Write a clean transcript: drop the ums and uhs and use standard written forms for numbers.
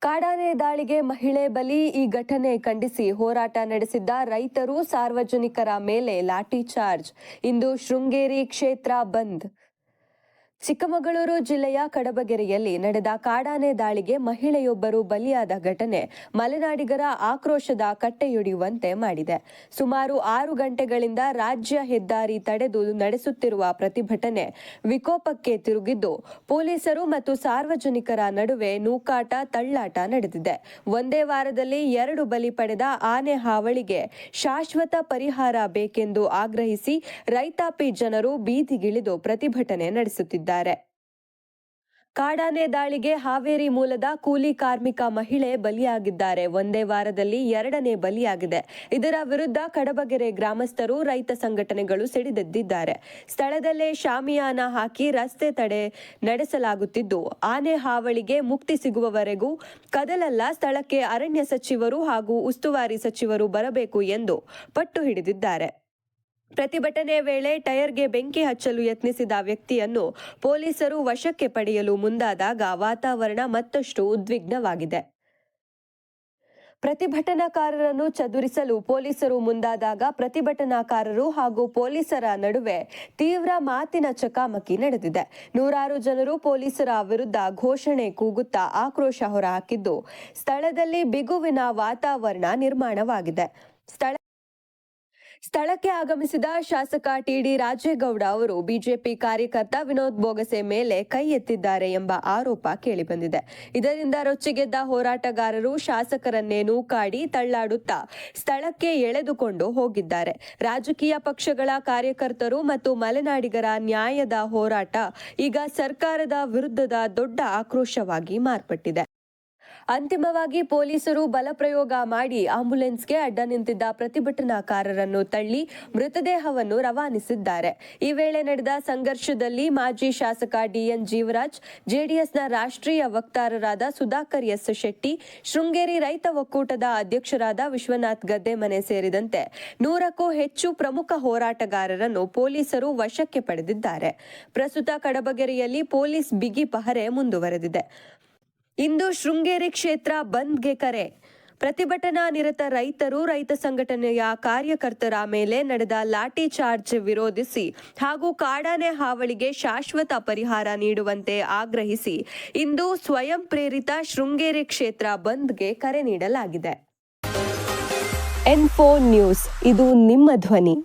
ಕಾಡಾನೆ ದಾಳಿಗೆ ಮಹಿಳೆ ಬಲಿ. ಈ ಘಟನೆ ಖಂಡಿಸಿ ಹೋರಾಟ ನಡೆಸಿದ್ದ ರೈತರು, ಸಾರ್ವಜನಿಕರ ಮೇಲೆ ಲಾಠಿ ಚಾರ್ಜ್. ಇಂದು ಶೃಂಗೇರಿ ಕ್ಷೇತ್ರ ಬಂದ್. ಚಿಕ್ಕಮಗಳೂರು ಜಿಲ್ಲೆಯ ಕಡಬಗೆರೆಯಲ್ಲಿ ನಡೆದ ಕಾಡಾನೆ ದಾಳಿಗೆ ಮಹಿಳೆಯೊಬ್ಬರು ಬಲಿಯಾದ ಘಟನೆ ಮಲೆನಾಡಿಗರ ಆಕ್ರೋಶದ ಕಟ್ಟೆಯೊಡೆಯುವಂತೆ ಮಾಡಿದೆ. ಸುಮಾರು 6 ಗಂಟೆಗಳಿಂದ ರಾಜ್ಯ ಹೆದ್ದಾರಿ ತಡೆದು ನಡೆಸುತ್ತಿರುವ ಪ್ರತಿಭಟನೆ ವಿಕೋಪಕ್ಕೆ ತಿರುಗಿದ್ದು, ಪೊಲೀಸರು ಮತ್ತು ಸಾರ್ವಜನಿಕರ ನಡುವೆ ನೂಕಾಟ, ತಳ್ಳಾಟ ನಡೆದಿದೆ. ಒಂದೇ ವಾರದಲ್ಲಿ 2 ಬಲಿ ಪಡೆದ ಆನೆ ಹಾವಳಿಗೆ ಶಾಶ್ವತ ಪರಿಹಾರ ಬೇಕೆಂದು ಆಗ್ರಹಿಸಿ ರೈತಾಪಿ ಜನರು ಬೀದಿಗಿಳಿದು ಪ್ರತಿಭಟನೆ ನಡೆಸುತ್ತಿದ್ದಾರೆ. ಕಾಡಾನೆ ದಾಳಿಗೆ ಹಾವೇರಿ ಮೂಲದ ಕೂಲಿ ಕಾರ್ಮಿಕ ಮಹಿಳೆ ಬಲಿಯಾಗಿದ್ದಾರೆ. ಒಂದೇ ವಾರದಲ್ಲಿ 2ನೇ ಬಲಿಯಾಗಿದೆ. ಇದರ ವಿರುದ್ಧ ಕಡಬಗೆರೆ ಗ್ರಾಮಸ್ಥರು, ರೈತ ಸಂಘಟನೆಗಳು ಸಿಡಿದೆದ್ದಿದ್ದಾರೆ. ಸ್ಥಳದಲ್ಲೇ ಶಾಮಿಯಾನ ಹಾಕಿ ರಸ್ತೆ ತಡೆ ನಡೆಸಲಾಗುತ್ತಿದ್ದು, ಆನೆ ಹಾವಳಿಗೆ ಮುಕ್ತಿ ಸಿಗುವವರೆಗೂ ಕದಲಲ್ಲ. ಸ್ಥಳಕ್ಕೆ ಅರಣ್ಯ ಸಚಿವರು ಹಾಗೂ ಉಸ್ತುವಾರಿ ಸಚಿವರು ಬರಬೇಕು ಎಂದು ಪಟ್ಟು ಹಿಡಿದಿದ್ದಾರೆ. ಪ್ರತಿಭಟನೆ ವೇಳೆ ಟೈರ್ಗೆ ಬೆಂಕಿ ಹಚ್ಚಲು ಯತ್ನಿಸಿದ ವ್ಯಕ್ತಿಯನ್ನು ಪೊಲೀಸರು ವಶಕ್ಕೆ ಪಡೆಯಲು ಮುಂದಾದಾಗ ವಾತಾವರಣ ಮತ್ತಷ್ಟು ಉದ್ವಿಗ್ನವಾಗಿದೆ. ಪ್ರತಿಭಟನಾಕಾರರನ್ನು ಚದುರಿಸಲು ಪೊಲೀಸರು ಮುಂದಾದಾಗ ಪ್ರತಿಭಟನಾಕಾರರು ಹಾಗೂ ಪೊಲೀಸರ ನಡುವೆ ತೀವ್ರ ಮಾತಿನ ಚಕಮಕಿ ನಡೆದಿದೆ. ನೂರಾರು ಜನರು ಪೊಲೀಸರ ವಿರುದ್ಧ ಘೋಷಣೆ ಕೂಗುತ್ತಾ ಆಕ್ರೋಶ ಹೊರಹಾಕಿದ್ದು, ಸ್ಥಳದಲ್ಲಿ ಬಿಗುವಿನ ವಾತಾವರಣ ನಿರ್ಮಾಣವಾಗಿದೆ. ಸ್ಥಳಕ್ಕೆ ಆಗಮಿಸಿದ ಶಾಸಕ ಟಿಡಿ ರಾಜೇಗೌಡ ಅವರು ಬಿಜೆಪಿ ಕಾರ್ಯಕರ್ತ ವಿನೋದ್ ಬೋಗಸೆ ಮೇಲೆ ಕೈ ಎತ್ತಿದ್ದಾರೆ ಎಂಬ ಆರೋಪ ಕೇಳಿಬಂದಿದೆ. ಇದರಿಂದ ರೊಚ್ಚಿಗೆದ್ದ ಹೋರಾಟಗಾರರು ಶಾಸಕರನ್ನೇ ನೂಕಾಡಿ ತಳ್ಳಾಡುತ್ತಾ ಸ್ಥಳಕ್ಕೆ ಎಳೆದುಕೊಂಡು ಹೋಗಿದ್ದಾರೆ. ರಾಜಕೀಯ ಪಕ್ಷಗಳ ಕಾರ್ಯಕರ್ತರು ಮತ್ತು ಮಲೆನಾಡಿಗರ ನ್ಯಾಯದ ಹೋರಾಟ ಈಗ ಸರ್ಕಾರದ ವಿರುದ್ಧದ ದೊಡ್ಡ ಆಕ್ರೋಶವಾಗಿ ಮಾರ್ಪಟ್ಟಿದೆ. ಅಂತಿಮವಾಗಿ ಪೊಲೀಸರು ಬಲಪ್ರಯೋಗ ಮಾಡಿ ಆಂಬ್ಯುಲೆನ್ಸ್ಗೆ ಅಡ್ಡ ನಿಂತಿದ್ದ ಪ್ರತಿಭಟನಾಕಾರರನ್ನು ತಳ್ಳಿ ಮೃತದೇಹವನ್ನು ರವಾನಿಸಿದ್ದಾರೆ. ಈ ವೇಳೆ ನಡೆದ ಸಂಘರ್ಷದಲ್ಲಿ ಮಾಜಿ ಶಾಸಕ ಡಿಎನ್ ಜೀವರಾಜ್, ಜೆಡಿಎಸ್ನ ರಾಷ್ಟ್ರೀಯ ವಕ್ತಾರರಾದ ಸುಧಾಕರ್ ಎಸ್ ಶೆಟ್ಟಿ, ಶೃಂಗೇರಿ ರೈತ ಒಕ್ಕೂಟದ ಅಧ್ಯಕ್ಷರಾದ ವಿಶ್ವನಾಥ್ ಗದ್ದೆಮನೆ ಸೇರಿದಂತೆ 100ಕ್ಕೂ ಹೆಚ್ಚು ಪ್ರಮುಖ ಹೋರಾಟಗಾರರನ್ನು ಪೊಲೀಸರು ವಶಕ್ಕೆ ಪಡೆದಿದ್ದಾರೆ. ಪ್ರಸ್ತುತ ಕಡಬಗೆರೆಯಲ್ಲಿ ಪೊಲೀಸ್ ಬಿಗಿ ಪಹರೆ ಮುಂದುವರೆದಿದೆ. ಇಂದು ಶೃಂಗೇರಿ ಕ್ಷೇತ್ರ ಬಂದ್ಗೆ ಕರೆ. ಪ್ರತಿಭಟನಾ ನಿರತ ರೈತರು, ರೈತ ಸಂಘಟನೆಯ ಕಾರ್ಯಕರ್ತರ ಮೇಲೆ ನಡೆದ ಲಾಠಿ ಚಾರ್ಜ್ ವಿರೋಧಿಸಿ ಹಾಗೂ ಕಾಡಾನೆ ಹಾವಳಿಗೆ ಶಾಶ್ವತ ಪರಿಹಾರ ನೀಡುವಂತೆ ಆಗ್ರಹಿಸಿ ಇಂದು ಸ್ವಯಂ ಪ್ರೇರಿತ ಶೃಂಗೇರಿ ಕ್ಷೇತ್ರ ಬಂದ್ಗೆ ಕರೆ ನೀಡಲಾಗಿದೆ. N4 ನ್ಯೂಸ್, ಇದು ನಿಮ್ಮ ಧ್ವನಿ.